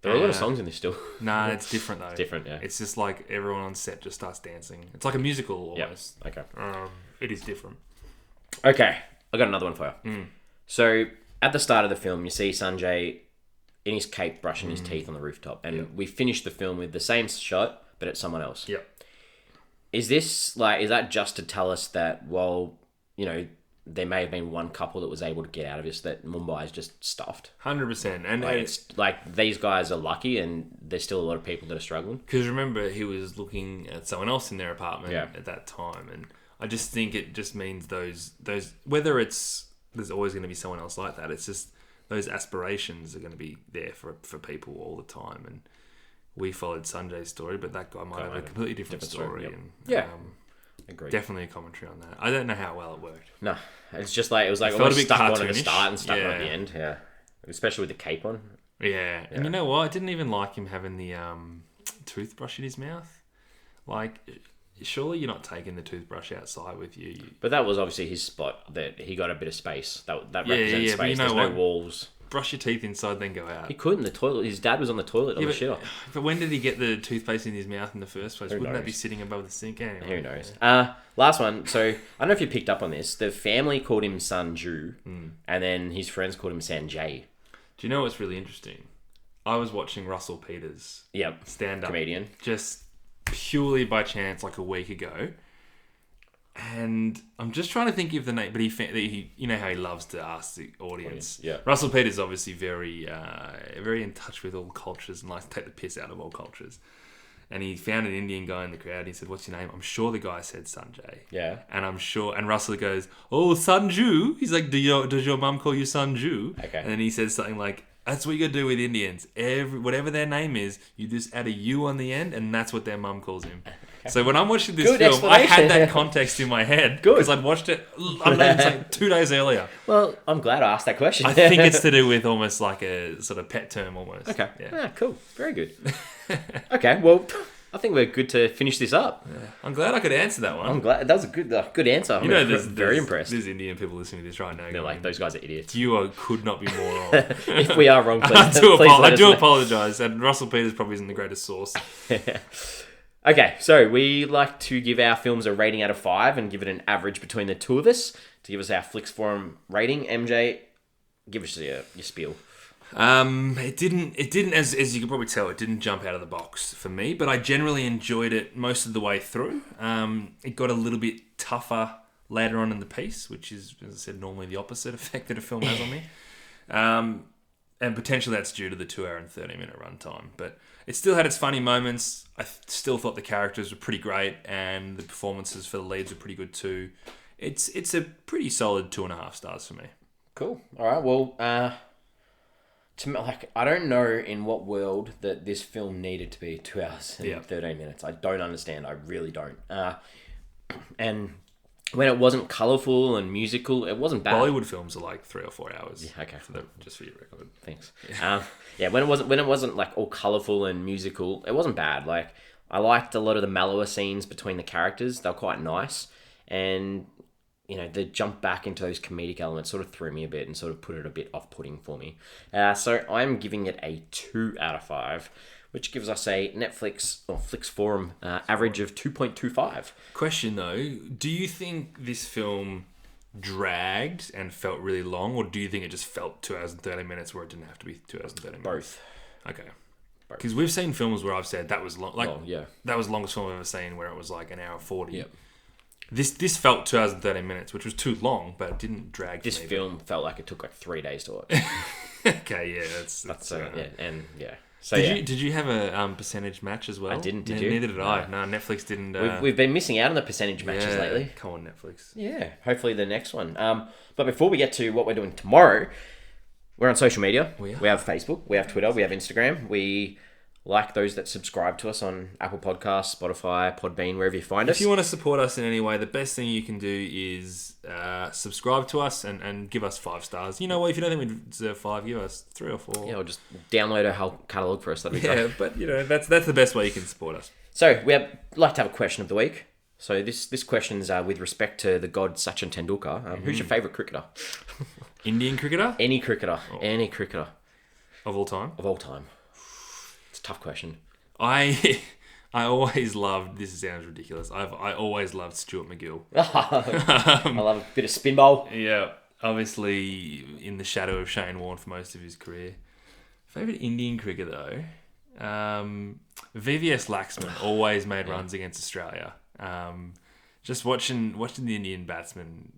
There are a lot of songs in this still. Nah, it's different, though. It's different, yeah. It's just like everyone on set just starts dancing. It's like a musical, almost. Yep. Okay. It is different. Okay. I got another one for you. So, at the start of the film, you see Sanjay in his cape brushing his teeth on the rooftop. And we finish the film with the same shot, but it's someone else. Yep. Is that just to tell us that, there may have been one couple that was able to get out of this, that Mumbai is just stuffed? 100%. And it's like these guys are lucky, and there's still a lot of people that are struggling. Because remember, he was looking at someone else in their apartment at that time. And I just think it just means those whether there's always going to be someone else like that. It's just those aspirations are going to be there for people all the time. And we followed Sanjay's story, but that guy might have a completely different story. Yep. And, Agreed. Definitely a commentary on that. I don't know how well it worked. No, it's just like, it was like felt almost a bit stuck on at the cartoonish. start and stuck on at the end. Yeah, especially with the cape on. Yeah, and you know what? I didn't even like him having the toothbrush in his mouth. Like, surely you're not taking the toothbrush outside with you. But that was obviously his spot, that he got a bit of space. That represents space. But you know There's what? no walls. Brush your teeth inside, then go out. He couldn't. The toilet. His dad was on the toilet on the shitter. But when did he get the toothpaste in his mouth in the first place? Wouldn't that be sitting above the sink? Anyway, who knows? Last one. So I don't know if you picked up on this. The family called him Sanju, and then his friends called him Sanjay. Do you know what's really interesting? I was watching Russell Peters. Yep. Stand up comedian. Just purely by chance, like a week ago. And I'm just trying to think of the name, but he you know how he loves to ask the audience. Yeah. Russell Peters obviously very in touch with all cultures and likes to take the piss out of all cultures. And he found an Indian guy in the crowd. He said, "What's your name?" I'm sure the guy said Sanjay. Yeah. And Russell goes, "Oh, Sanju." He's like, "Does your mum call you Sanju?" Okay. And then he says something like, "That's what you got to do with Indians. Whatever their name is, you just add a U on the end, and that's what their mum calls him." Okay. So when I'm watching this film, I had that context in my head because I'd watched it. I don't know, it's like 2 days earlier. Well, I'm glad I asked that question. I think it's to do with almost like a sort of pet term almost. Okay. Yeah. Cool. Very good. Okay. Well, I think we're good to finish this up. Yeah. I'm glad I could answer that one. I'm glad that was a good answer. I'm very impressed. There's Indian people listening to this right now. They're like, those guys are idiots. Could not be more wrong. If we are wrong, please. I do apologise. And Russell Peters probably isn't the greatest source. Okay, so we like to give our films a rating out of 5 and give it an average between the two of us to give us our Flix Forum rating. MJ, give us your spiel. It didn't as you can probably tell, it didn't jump out of the box for me, but I generally enjoyed it most of the way through. It got a little bit tougher later on in the piece, which is, as I said, normally the opposite effect that a film has on me. And potentially that's due to the 2 hour and 30-minute runtime. But it still had its funny moments. I still thought the characters were pretty great, and the performances for the leads were pretty good too. It's a pretty solid 2.5 stars for me. Cool. All right. Well, to me, I don't know in what world that this film needed to be 2 hours and 13 minutes. I don't understand. I really don't. And when it wasn't colourful and musical, it wasn't bad. Bollywood films are like 3 or 4 hours. Yeah, okay. Just for your record. Thanks. When it wasn't like all colourful and musical, it wasn't bad. Like, I liked a lot of the mellower scenes between the characters. They were quite nice. And, you know, the jump back into those comedic elements sort of threw me a bit and sort of put it a bit off-putting for me. So I'm giving it a 2 out of 5, which gives us a Netflix or Flix Forum average of 2.25. Question though, do you think this film dragged and felt really long, or do you think it just felt 2 hours and 30 minutes where it didn't have to be 2 hours and 30 minutes? Both. Okay. Because we've seen films where I've said that was long. Like, yeah. That was the longest film I've ever seen, where it was like an hour 40. Yep. This felt 2 hours and 30 minutes, which was too long, but it didn't drag. This film felt like it took like 3 days to watch. Okay, yeah, that's yeah, and yeah. So did you have a percentage match as well? I didn't. Did you? Neither did I. No, Netflix didn't. We've been missing out on the percentage matches lately. Come on, Netflix. Yeah, hopefully the next one. But before we get to what we're doing tomorrow, we're on social media. We have Facebook, we have Twitter, we have Instagram. We like those that subscribe to us on Apple Podcasts, Spotify, Podbean, wherever you find us. If you want to support us in any way, the best thing you can do is subscribe to us and give us 5 stars. You know what? If you don't think we deserve 5, give us 3 or 4. Yeah, or just download our whole catalogue for us. That'd be great. Yeah, but you know that's the best way you can support us. So we like to have a question of the week. So this question's with respect to the god Sachin Tendulkar. Who's your favourite cricketer? Indian cricketer? Any cricketer. Any cricketer. Of all time? Of all time. It's a tough question. I always loved, this sounds ridiculous, I always loved Stuart McGill. I love a bit of spin bowl. Yeah, obviously in the shadow of Shane Warne for most of his career. Favourite Indian cricketer though? VVS Laxman always made runs against Australia. Just watching the Indian batsmen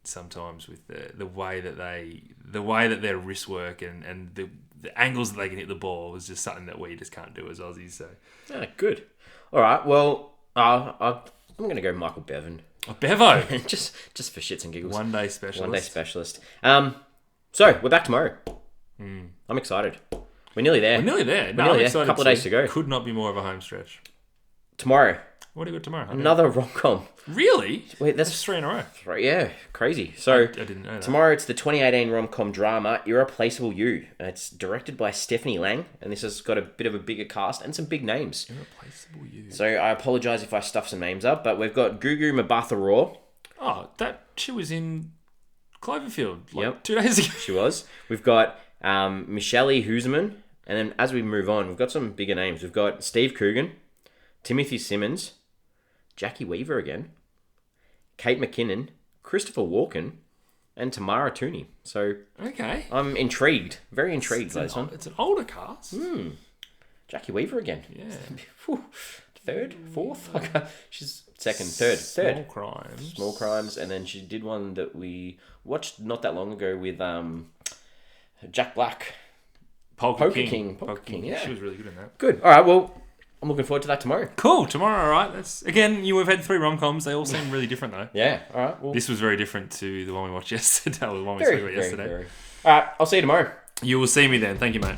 sometimes with the way that their wrist work and the angles that they can hit the ball is just something that we just can't do as Aussies. So good. All right. Well, I'm going to go Michael Bevan. Oh, Bevo, just for shits and giggles. One day specialist. So we're back tomorrow. I'm excited. We're nearly there. A couple of days to go. Could not be more of a home stretch. Tomorrow. What do you got tomorrow? Another rom-com. Really? Wait, that's 3 in a row. 3, yeah, crazy. So I didn't know that. Tomorrow it's the 2018 rom-com drama Irreplaceable You. It's directed by Stephanie Lang, and this has got a bit of a bigger cast and some big names. Irreplaceable You. So I apologise if I stuff some names up, but we've got Gugu Mbatha Raw. Oh, she was in Cloverfield 2 days ago. She was. We've got Michelle Huseman, and then as we move on, we've got some bigger names. We've got Steve Coogan, Timothy Simmons, Jackie Weaver again, Kate McKinnon, Christopher Walken, and Tamara Tooney. So okay, I'm intrigued, very intrigued by this one. It's an older cast. Jackie Weaver again. Yeah. Third, fourth. She's third. Small Crimes. Small Crimes, and then she did one that we watched not that long ago with Jack Black. Poker King. Poker King, yeah. She was really good in that. Good. All right, well, I'm looking forward to that tomorrow. Cool. Tomorrow, all right. We've had 3 rom-coms. They all seem really different, though. Yeah, all right. Well, this was very different to the one we watched yesterday. Or the one we spoke about yesterday. All right, I'll see you tomorrow. You will see me then. Thank you, mate.